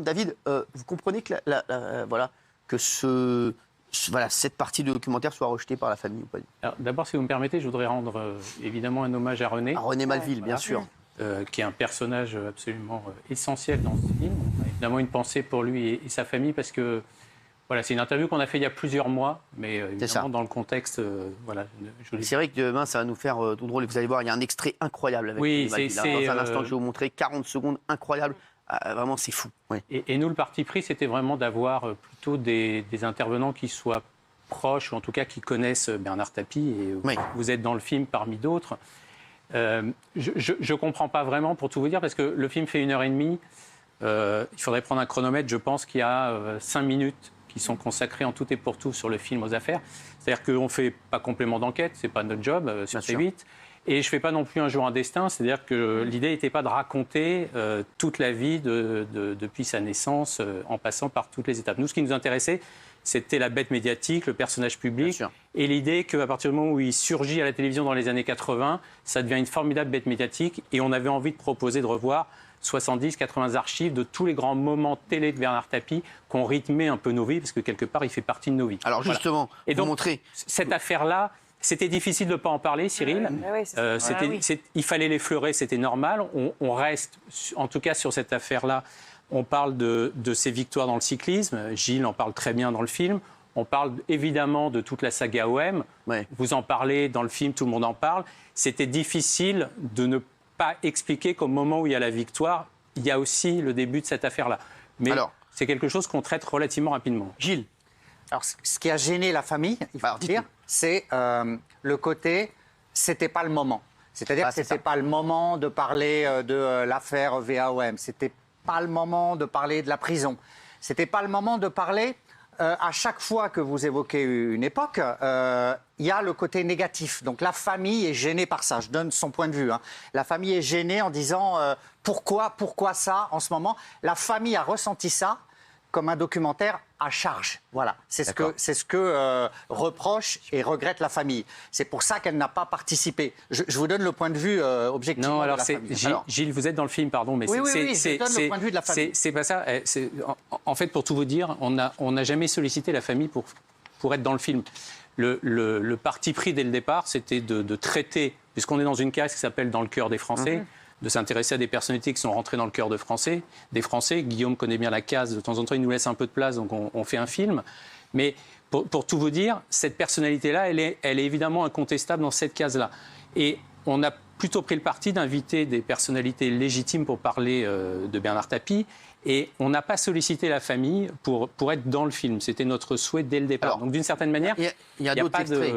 David, vous comprenez que, voilà, que cette partie de documentaire soit rejetée par la famille ou pas? Alors, d'abord, si vous me permettez, je voudrais rendre évidemment un hommage à René. À René Malville, bien sûr. Qui est un personnage absolument essentiel dans ce film. On a évidemment une pensée pour lui et sa famille parce que voilà, c'est une interview qu'on a fait il y a plusieurs mois, mais évidemment dans le contexte, voilà. C'est vrai que demain, ça va nous faire tout drôle. Et vous allez voir, il y a un extrait incroyable avec René Malville. Dans un instant, je vais vous montrer 40 secondes incroyables. Vraiment, c'est fou. Oui. Et nous, le parti pris, c'était vraiment d'avoir plutôt des intervenants qui soient proches, ou en tout cas qui connaissent Bernard Tapie. Et vous êtes dans le film parmi d'autres. Je ne comprends pas vraiment, pour tout vous dire, parce que le film fait 1h30. Il faudrait prendre un chronomètre. Je pense qu'il y a 5 minutes qui sont consacrées en tout et pour tout sur le film aux affaires. C'est-à-dire qu'on ne fait pas complément d'enquête, ce n'est pas notre job sur C8. Et je ne fais pas non plus un jour un destin, c'est-à-dire que l'idée n'était pas de raconter toute la vie depuis sa naissance, en passant par toutes les étapes. Nous, ce qui nous intéressait, c'était la bête médiatique, le personnage public, et l'idée qu'à partir du moment où il surgit à la télévision dans les années 80, ça devient une formidable bête médiatique, et on avait envie de proposer de revoir 70, 80 archives de tous les grands moments télé de Bernard Tapie qui ont rythmé un peu nos vies, parce que quelque part, il fait partie de nos vies. Alors justement, et donc, vous montrer... cette affaire-là, c'était difficile de ne pas en parler, Cyril. Il fallait l'effleurer, c'était normal. On reste, en tout cas sur cette affaire-là, on parle de ses victoires dans le cyclisme. Gilles en parle très bien dans le film. On parle évidemment de toute la saga OM. Vous en parlez dans le film, tout le monde en parle. C'était difficile de ne pas expliquer qu'au moment où il y a la victoire, il y a aussi le début de cette affaire-là. Mais c'est quelque chose qu'on traite relativement rapidement. Gilles. Alors, ce qui a gêné la famille, il faut dire, c'est le côté « c'était pas le moment ». C'est-à-dire que c'était pas le moment de parler de l'affaire VAOM, c'était pas le moment de parler de la prison, c'était pas le moment de parler... à chaque fois que vous évoquez une époque, il y a le côté négatif. Donc la famille est gênée par ça. Je donne son point de vue. La famille est gênée en disant pourquoi ça en ce moment. La famille a ressenti ça comme un documentaire à charge. Voilà, c'est ce que reproche et regrette la famille. C'est pour ça qu'elle n'a pas participé. Je vous donne le point de vue objectivement de la famille. Gilles, vous êtes dans le film, pardon, mais je donne le point de vue de la famille. C'est pas ça. En fait, pour tout vous dire, on n'a jamais sollicité la famille pour être dans le film. Le parti pris dès le départ, c'était de traiter, puisqu'on est dans une case qui s'appelle « Dans le cœur des Français », de s'intéresser à des personnalités qui sont rentrées dans le cœur des Français. Guillaume connaît bien la case, de temps en temps il nous laisse un peu de place, donc on fait un film. Mais pour tout vous dire, cette personnalité-là, elle est évidemment incontestable dans cette case-là. Et on a plutôt pris le parti d'inviter des personnalités légitimes pour parler de Bernard Tapie. Et on n'a pas sollicité la famille pour être dans le film. C'était notre souhait dès le départ. Alors, donc d'une certaine manière, il y a d'autres extraits.